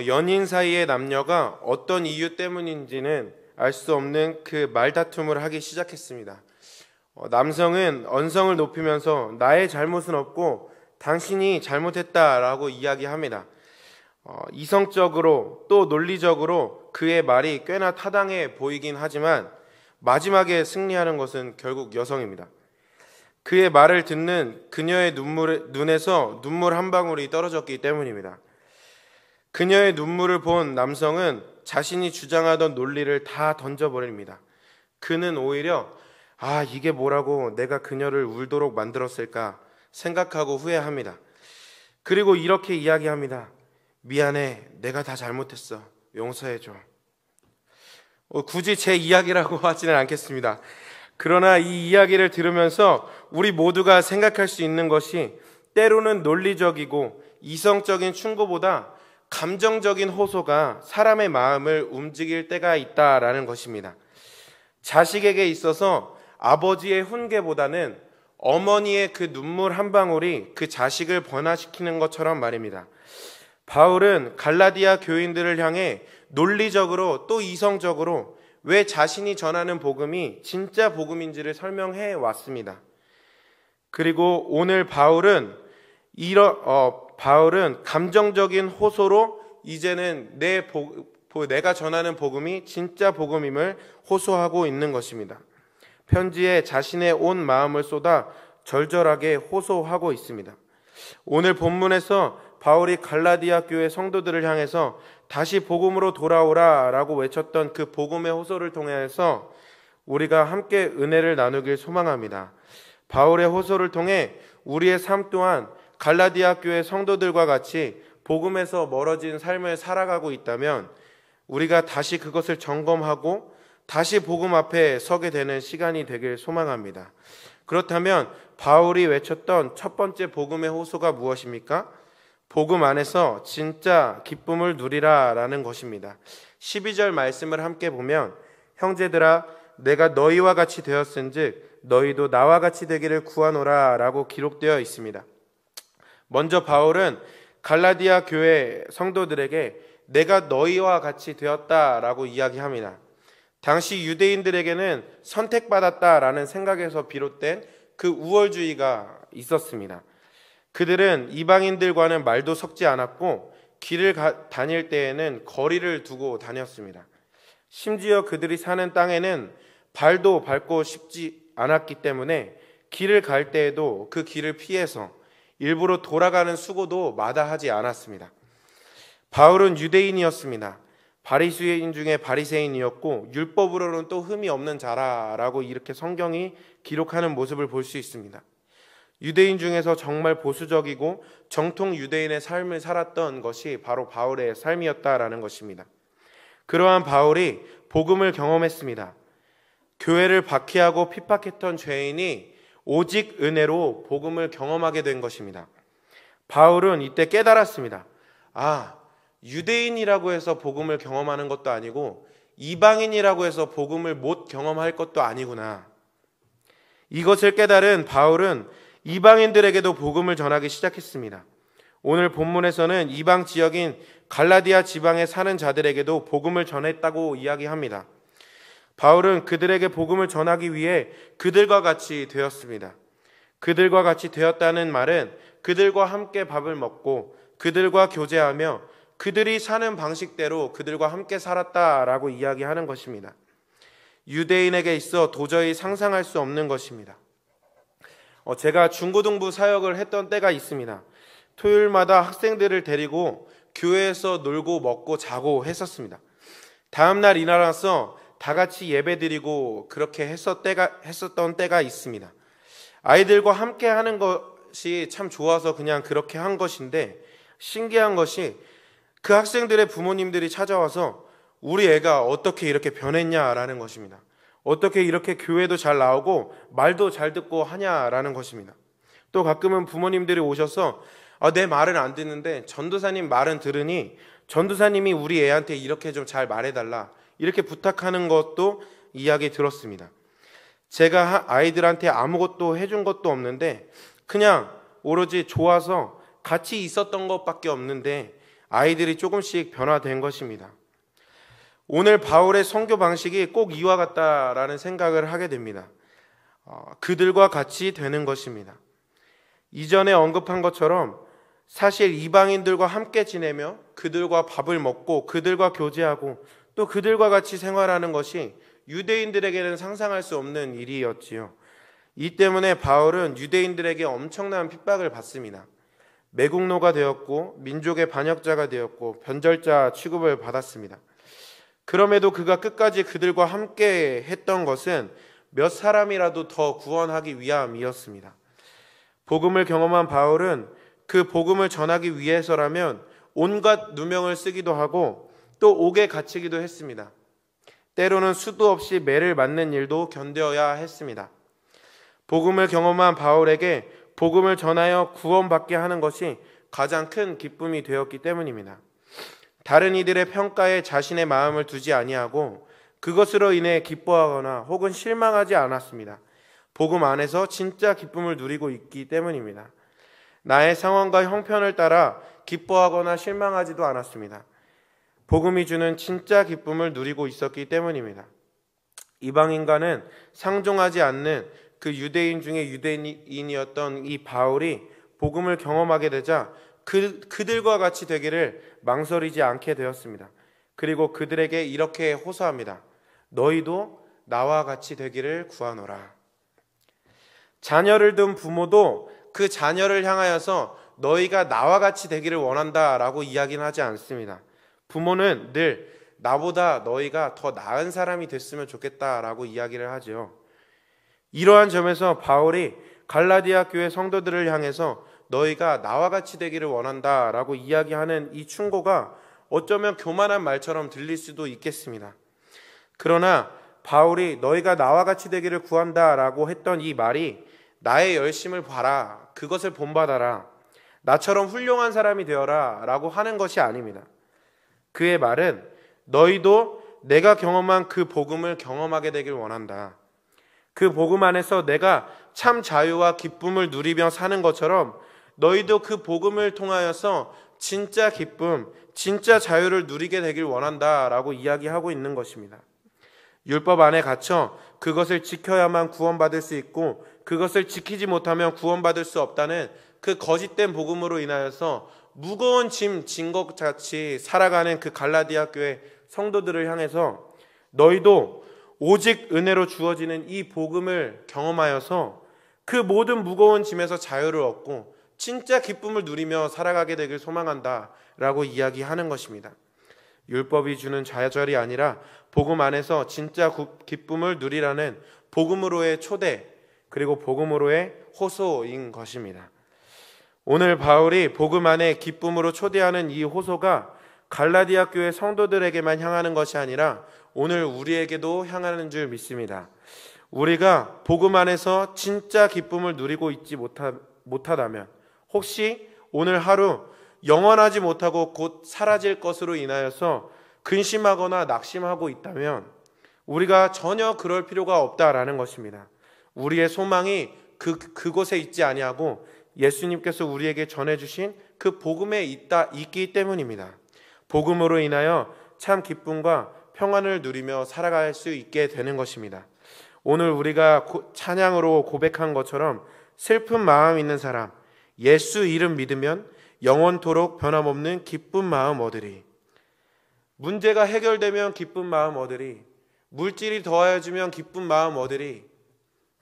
연인 사이의 남녀가 어떤 이유 때문인지는 알 수 없는 그 말다툼을 하기 시작했습니다. 남성은 언성을 높이면서 나의 잘못은 없고 당신이 잘못했다라고 이야기합니다. 이성적으로 또 논리적으로 그의 말이 꽤나 타당해 보이긴 하지만 마지막에 승리하는 것은 결국 여성입니다. 그의 말을 듣는 그녀의 눈에서 눈물 한 방울이 떨어졌기 때문입니다. 그녀의 눈물을 본 남성은 자신이 주장하던 논리를 다 던져버립니다. 그는 오히려 이게 뭐라고 내가 그녀를 울도록 만들었을까 생각하고 후회합니다. 그리고 이렇게 이야기합니다. 미안해, 내가 다 잘못했어. 용서해줘. 굳이 제 이야기라고 하지는 않겠습니다. 그러나 이 이야기를 들으면서 우리 모두가 생각할 수 있는 것이 때로는 논리적이고 이성적인 충고보다 감정적인 호소가 사람의 마음을 움직일 때가 있다라는 것입니다. 자식에게 있어서 아버지의 훈계보다는 어머니의 그 눈물 한 방울이 그 자식을 변화시키는 것처럼 말입니다. 바울은 갈라디아 교인들을 향해 논리적으로 또 이성적으로 왜 자신이 전하는 복음이 진짜 복음인지를 설명해 왔습니다. 그리고 오늘 바울은 감정적인 호소로 이제는 내가 전하는 복음이 진짜 복음임을 호소하고 있는 것입니다. 편지에 자신의 온 마음을 쏟아 절절하게 호소하고 있습니다. 오늘 본문에서 바울이 갈라디아 교회 성도들을 향해서 다시 복음으로 돌아오라라고 외쳤던 그 복음의 호소를 통해서 우리가 함께 은혜를 나누길 소망합니다. 바울의 호소를 통해 우리의 삶 또한 갈라디아 교회 성도들과 같이 복음에서 멀어진 삶을 살아가고 있다면 우리가 다시 그것을 점검하고 다시 복음 앞에 서게 되는 시간이 되길 소망합니다. 그렇다면 바울이 외쳤던 첫 번째 복음의 호소가 무엇입니까? 복음 안에서 진짜 기쁨을 누리라 라는 것입니다. 12절 말씀을 함께 보면 형제들아 내가 너희와 같이 되었은즉 너희도 나와 같이 되기를 구하노라 라고 기록되어 있습니다. 먼저 바울은 갈라디아 교회 성도들에게 내가 너희와 같이 되었다라고 이야기합니다. 당시 유대인들에게는 선택받았다라는 생각에서 비롯된 그 우월주의가 있었습니다. 그들은 이방인들과는 말도 섞지 않았고 길을 다닐 때에는 거리를 두고 다녔습니다. 심지어 그들이 사는 땅에는 발도 밟고 싶지 않았기 때문에 길을 갈 때에도 그 길을 피해서 일부러 돌아가는 수고도 마다하지 않았습니다. 바울은 유대인이었습니다. 바리새인 중에 바리새인이었고 율법으로는 또 흠이 없는 자라라고 이렇게 성경이 기록하는 모습을 볼 수 있습니다. 유대인 중에서 정말 보수적이고 정통 유대인의 삶을 살았던 것이 바로 바울의 삶이었다라는 것입니다. 그러한 바울이 복음을 경험했습니다. 교회를 박해하고 핍박했던 죄인이 오직 은혜로 복음을 경험하게 된 것입니다. 바울은 이때 깨달았습니다. 유대인이라고 해서 복음을 경험하는 것도 아니고 이방인이라고 해서 복음을 못 경험할 것도 아니구나. 이것을 깨달은 바울은 이방인들에게도 복음을 전하기 시작했습니다. 오늘 본문에서는 이방 지역인 갈라디아 지방에 사는 자들에게도 복음을 전했다고 이야기합니다. 바울은 그들에게 복음을 전하기 위해 그들과 같이 되었습니다. 그들과 같이 되었다는 말은 그들과 함께 밥을 먹고 그들과 교제하며 그들이 사는 방식대로 그들과 함께 살았다라고 이야기하는 것입니다. 유대인에게 있어 도저히 상상할 수 없는 것입니다. 제가 중고등부 사역을 했던 때가 있습니다. 토요일마다 학생들을 데리고 교회에서 놀고 먹고 자고 했었습니다. 다음날 일어나서 다 같이 예배드리고 그렇게 했었던 때가 있습니다. 아이들과 함께 하는 것이 참 좋아서 그냥 그렇게 한 것인데 신기한 것이 그 학생들의 부모님들이 찾아와서 우리 애가 어떻게 이렇게 변했냐라는 것입니다. 어떻게 이렇게 교회도 잘 나오고 말도 잘 듣고 하냐라는 것입니다. 또 가끔은 부모님들이 오셔서 내 말은 안 듣는데 전도사님 말은 들으니 전도사님이 우리 애한테 이렇게 좀 잘 말해달라 이렇게 부탁하는 것도 이야기 들었습니다. 제가 아이들한테 아무것도 해준 것도 없는데 그냥 오로지 좋아서 같이 있었던 것밖에 없는데 아이들이 조금씩 변화된 것입니다. 오늘 바울의 선교 방식이 꼭 이와 같다라는 생각을 하게 됩니다. 그들과 같이 되는 것입니다. 이전에 언급한 것처럼 사실 이방인들과 함께 지내며 그들과 밥을 먹고 그들과 교제하고 또 그들과 같이 생활하는 것이 유대인들에게는 상상할 수 없는 일이었지요. 이 때문에 바울은 유대인들에게 엄청난 핍박을 받습니다. 매국노가 되었고 민족의 반역자가 되었고 변절자 취급을 받았습니다. 그럼에도 그가 끝까지 그들과 함께 했던 것은 몇 사람이라도 더 구원하기 위함이었습니다. 복음을 경험한 바울은 그 복음을 전하기 위해서라면 온갖 누명을 쓰기도 하고 또 옥에 갇히기도 했습니다. 때로는 수도 없이 매를 맞는 일도 견뎌야 했습니다. 복음을 경험한 바울에게 복음을 전하여 구원받게 하는 것이 가장 큰 기쁨이 되었기 때문입니다. 다른 이들의 평가에 자신의 마음을 두지 아니하고 그것으로 인해 기뻐하거나 혹은 실망하지 않았습니다. 복음 안에서 진짜 기쁨을 누리고 있기 때문입니다. 나의 상황과 형편을 따라 기뻐하거나 실망하지도 않았습니다. 복음이 주는 진짜 기쁨을 누리고 있었기 때문입니다. 이방인과는 상종하지 않는 그 유대인 중에 유대인이었던 이 바울이 복음을 경험하게 되자 그들과 같이 되기를 망설이지 않게 되었습니다. 그리고 그들에게 이렇게 호소합니다. 너희도 나와 같이 되기를 구하노라. 자녀를 둔 부모도 그 자녀를 향하여서 너희가 나와 같이 되기를 원한다라고 이야기는 하지 않습니다. 부모는 늘 나보다 너희가 더 나은 사람이 됐으면 좋겠다라고 이야기를 하죠. 이러한 점에서 바울이 갈라디아 교회 성도들을 향해서 너희가 나와 같이 되기를 원한다라고 이야기하는 이 충고가 어쩌면 교만한 말처럼 들릴 수도 있겠습니다. 그러나 바울이 너희가 나와 같이 되기를 구한다라고 했던 이 말이 나의 열심을 봐라, 그것을 본받아라, 나처럼 훌륭한 사람이 되어라 라고 하는 것이 아닙니다. 그의 말은 너희도 내가 경험한 그 복음을 경험하게 되길 원한다. 그 복음 안에서 내가 참 자유와 기쁨을 누리며 사는 것처럼 너희도 그 복음을 통하여서 진짜 기쁨, 진짜 자유를 누리게 되길 원한다 라고 이야기하고 있는 것입니다. 율법 안에 갇혀 그것을 지켜야만 구원받을 수 있고 그것을 지키지 못하면 구원받을 수 없다는 그 거짓된 복음으로 인하여서 무거운 짐 진 것 같이 살아가는 그 갈라디아 교회 성도들을 향해서 너희도 오직 은혜로 주어지는 이 복음을 경험하여서 그 모든 무거운 짐에서 자유를 얻고 진짜 기쁨을 누리며 살아가게 되길 소망한다 라고 이야기하는 것입니다. 율법이 주는 좌절이 아니라 복음 안에서 진짜 기쁨을 누리라는 복음으로의 초대 그리고 복음으로의 호소인 것입니다. 오늘 바울이 복음 안에 기쁨으로 초대하는 이 호소가 갈라디아 교회 성도들에게만 향하는 것이 아니라 오늘 우리에게도 향하는 줄 믿습니다. 우리가 복음 안에서 진짜 기쁨을 누리고 있지 못하다면 혹시 오늘 하루 영원하지 못하고 곧 사라질 것으로 인하여서 근심하거나 낙심하고 있다면 우리가 전혀 그럴 필요가 없다라는 것입니다. 우리의 소망이 그곳에 있지 아니하고 예수님께서 우리에게 전해주신 그 복음에 있기 때문입니다. 복음으로 인하여 참 기쁨과 평안을 누리며 살아갈 수 있게 되는 것입니다. 오늘 우리가 찬양으로 고백한 것처럼 슬픈 마음 있는 사람, 예수 이름 믿으면 영원토록 변함없는 기쁜 마음 얻으리. 문제가 해결되면 기쁜 마음 얻으리. 물질이 더하여지면 기쁜 마음 얻으리가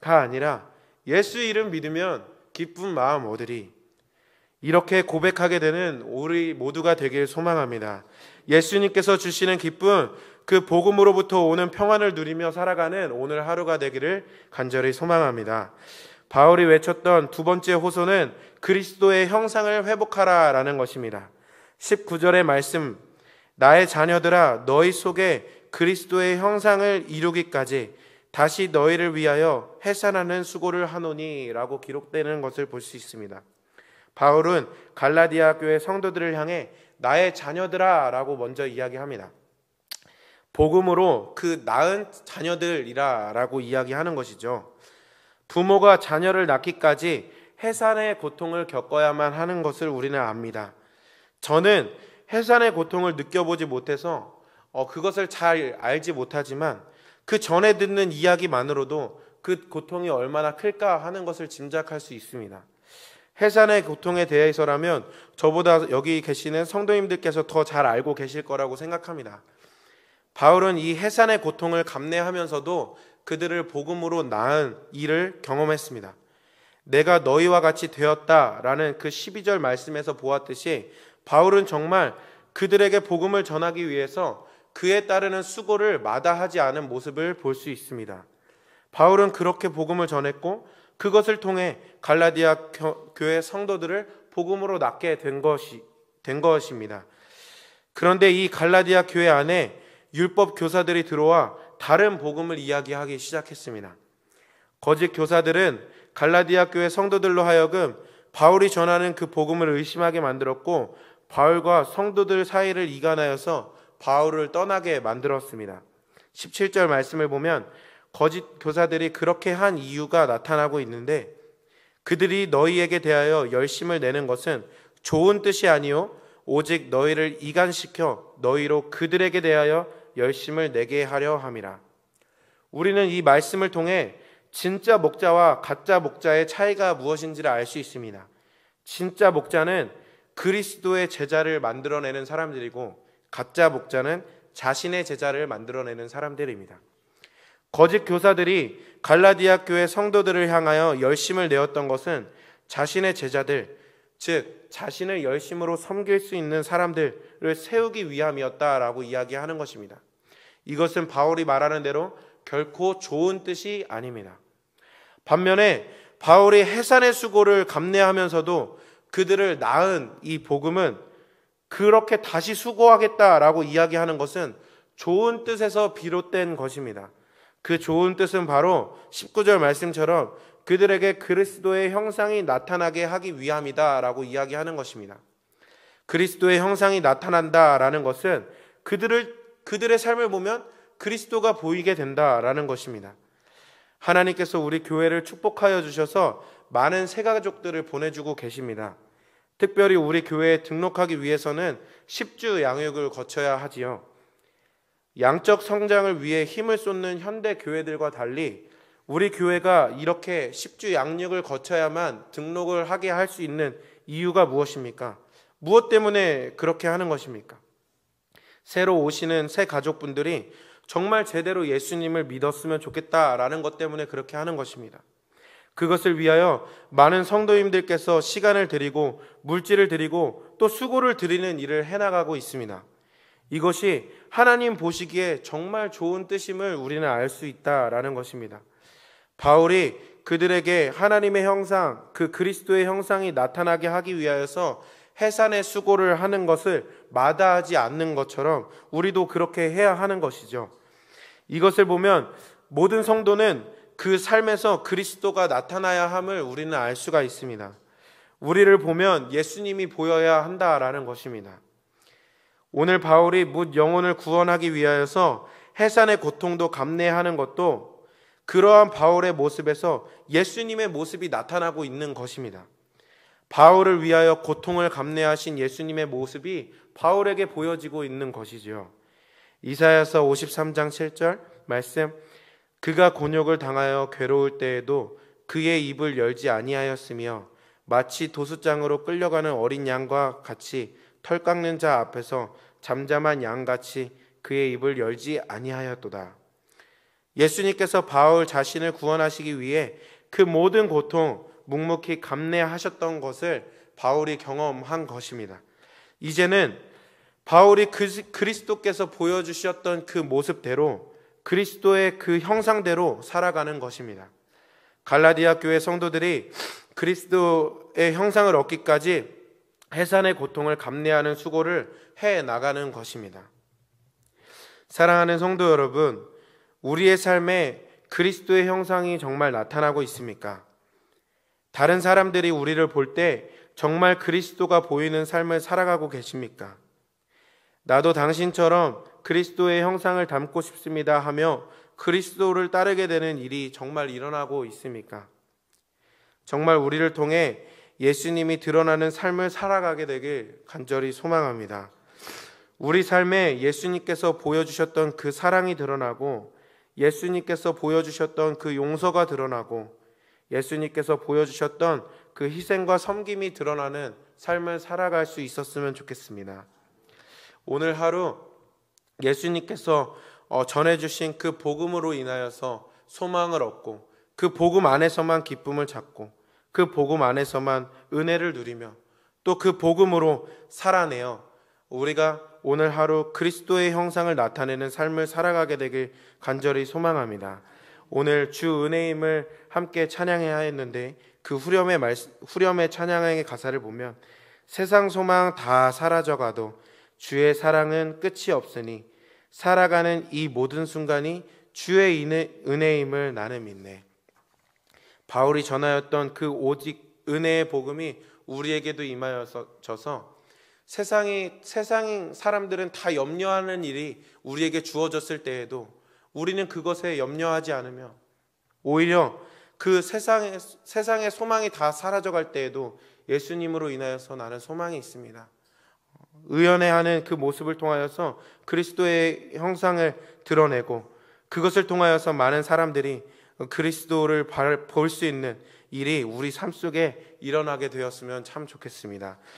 아니라 예수 이름 믿으면 기쁜 마음 얻으리. 이렇게 고백하게 되는 우리 모두가 되길 소망합니다. 예수님께서 주시는 기쁨, 그 복음으로부터 오는 평안을 누리며 살아가는 오늘 하루가 되기를 간절히 소망합니다. 바울이 외쳤던 두 번째 호소는 그리스도의 형상을 회복하라 라는 것입니다. 19절의 말씀, 나의 자녀들아 너희 속에 그리스도의 형상을 이루기까지 다시 너희를 위하여 해산하는 수고를 하노니 라고 기록되는 것을 볼 수 있습니다. 바울은 갈라디아 교회 성도들을 향해 나의 자녀들아 라고 먼저 이야기합니다. 복음으로 그 낳은 자녀들이라 라고 이야기하는 것이죠. 부모가 자녀를 낳기까지 해산의 고통을 겪어야만 하는 것을 우리는 압니다. 저는 해산의 고통을 느껴보지 못해서 그것을 잘 알지 못하지만 그 전에 듣는 이야기만으로도 그 고통이 얼마나 클까 하는 것을 짐작할 수 있습니다. 해산의 고통에 대해서라면 저보다 여기 계시는 성도님들께서 더 잘 알고 계실 거라고 생각합니다. 바울은 이 해산의 고통을 감내하면서도 그들을 복음으로 낳은 일을 경험했습니다. 내가 너희와 같이 되었다라는 그 12절 말씀에서 보았듯이 바울은 정말 그들에게 복음을 전하기 위해서 그에 따르는 수고를 마다하지 않은 모습을 볼 수 있습니다. 바울은 그렇게 복음을 전했고 그것을 통해 갈라디아 교회 성도들을 복음으로 낳게 된 것입니다. 그런데 이 갈라디아 교회 안에 율법 교사들이 들어와 다른 복음을 이야기하기 시작했습니다. 거짓 교사들은 갈라디아 교회 성도들로 하여금 바울이 전하는 그 복음을 의심하게 만들었고 바울과 성도들 사이를 이간하여서 바울을 떠나게 만들었습니다. 17절 말씀을 보면 거짓 교사들이 그렇게 한 이유가 나타나고 있는데 그들이 너희에게 대하여 열심을 내는 것은 좋은 뜻이 아니요 오직 너희를 이간시켜 너희로 그들에게 대하여 열심을 내게 하려 함이라. 우리는 이 말씀을 통해 진짜 목자와 가짜 목자의 차이가 무엇인지를 알 수 있습니다. 진짜 목자는 그리스도의 제자를 만들어내는 사람들이고 가짜 목자는 자신의 제자를 만들어내는 사람들입니다. 거짓 교사들이 갈라디아 교회 성도들을 향하여 열심을 내었던 것은 자신의 제자들, 즉 자신을 열심으로 섬길 수 있는 사람들을 세우기 위함이었다라고 이야기하는 것입니다. 이것은 바울이 말하는 대로 결코 좋은 뜻이 아닙니다. 반면에 바울이 해산의 수고를 감내하면서도 그들을 낳은 이 복음은 그렇게 다시 수고하겠다라고 이야기하는 것은 좋은 뜻에서 비롯된 것입니다. 그 좋은 뜻은 바로 19절 말씀처럼 그들에게 그리스도의 형상이 나타나게 하기 위함이다라고 이야기하는 것입니다. 그리스도의 형상이 나타난다라는 것은 그들의 삶을 보면 그리스도가 보이게 된다라는 것입니다. 하나님께서 우리 교회를 축복하여 주셔서 많은 새가족들을 보내주고 계십니다. 특별히 우리 교회에 등록하기 위해서는 10주 양육을 거쳐야 하지요. 양적 성장을 위해 힘을 쏟는 현대 교회들과 달리 우리 교회가 이렇게 10주 양육을 거쳐야만 등록을 하게 할 수 있는 이유가 무엇입니까? 무엇 때문에 그렇게 하는 것입니까? 새로 오시는 새 가족분들이 정말 제대로 예수님을 믿었으면 좋겠다라는 것 때문에 그렇게 하는 것입니다. 그것을 위하여 많은 성도님들께서 시간을 들이고 물질을 들이고 또 수고를 들이는 일을 해나가고 있습니다. 이것이 하나님 보시기에 정말 좋은 뜻임을 우리는 알 수 있다라는 것입니다. 바울이 그들에게 하나님의 형상, 그 그리스도의 형상이 나타나게 하기 위하여서 해산의 수고를 하는 것을 마다하지 않는 것처럼 우리도 그렇게 해야 하는 것이죠. 이것을 보면 모든 성도는 그 삶에서 그리스도가 나타나야 함을 우리는 알 수가 있습니다. 우리를 보면 예수님이 보여야 한다라는 것입니다. 오늘 바울이 뭇 영혼을 구원하기 위하여서 해산의 고통도 감내하는 것도 그러한 바울의 모습에서 예수님의 모습이 나타나고 있는 것입니다. 바울을 위하여 고통을 감내하신 예수님의 모습이 바울에게 보여지고 있는 것이죠. 이사야서 53장 7절 말씀, 그가 곤욕을 당하여 괴로울 때에도 그의 입을 열지 아니하였으며 마치 도수장으로 끌려가는 어린 양과 같이 털 깎는 자 앞에서 잠잠한 양같이 그의 입을 열지 아니하였도다. 예수님께서 바울 자신을 구원하시기 위해 그 모든 고통 묵묵히 감내하셨던 것을 바울이 경험한 것입니다. 이제는 바울이 그리스도께서 보여주셨던 그 모습대로 그리스도의 그 형상대로 살아가는 것입니다. 갈라디아 교회 성도들이 그리스도의 형상을 얻기까지 해산의 고통을 감내하는 수고를 해 나가는 것입니다. 사랑하는 성도 여러분, 우리의 삶에 그리스도의 형상이 정말 나타나고 있습니까? 다른 사람들이 우리를 볼 때 정말 그리스도가 보이는 삶을 살아가고 계십니까? 나도 당신처럼 그리스도의 형상을 담고 싶습니다 하며 그리스도를 따르게 되는 일이 정말 일어나고 있습니까? 정말 우리를 통해 예수님이 드러나는 삶을 살아가게 되길 간절히 소망합니다. 우리 삶에 예수님께서 보여주셨던 그 사랑이 드러나고, 예수님께서 보여주셨던 그 용서가 드러나고, 예수님께서 보여주셨던 그 희생과 섬김이 드러나는 삶을 살아갈 수 있었으면 좋겠습니다. 오늘 하루 예수님께서 전해주신 그 복음으로 인하여서 소망을 얻고, 그 복음 안에서만 기쁨을 찾고, 그 복음 안에서만 은혜를 누리며, 또 그 복음으로 살아내어 우리가 오늘 하루 그리스도의 형상을 나타내는 삶을 살아가게 되길 간절히 소망합니다. 오늘 주 은혜임을 함께 찬양해야 했는데, 그 후렴의 찬양의 가사를 보면 세상 소망 다 사라져가도 주의 사랑은 끝이 없으니 살아가는 이 모든 순간이 주의 은혜임을 나는 믿네. 바울이 전하였던 그 오직 은혜의 복음이 우리에게도 임하여져서 세상 사람들은 다 염려하는 일이 우리에게 주어졌을 때에도 우리는 그것에 염려하지 않으며, 오히려 그 세상의 소망이 다 사라져갈 때에도 예수님으로 인하여서 나는 소망이 있습니다. 의연해하는 그 모습을 통하여서 그리스도의 형상을 드러내고, 그것을 통하여서 많은 사람들이 그리스도를 볼 수 있는 일이 우리 삶 속에 일어나게 되었으면 참 좋겠습니다.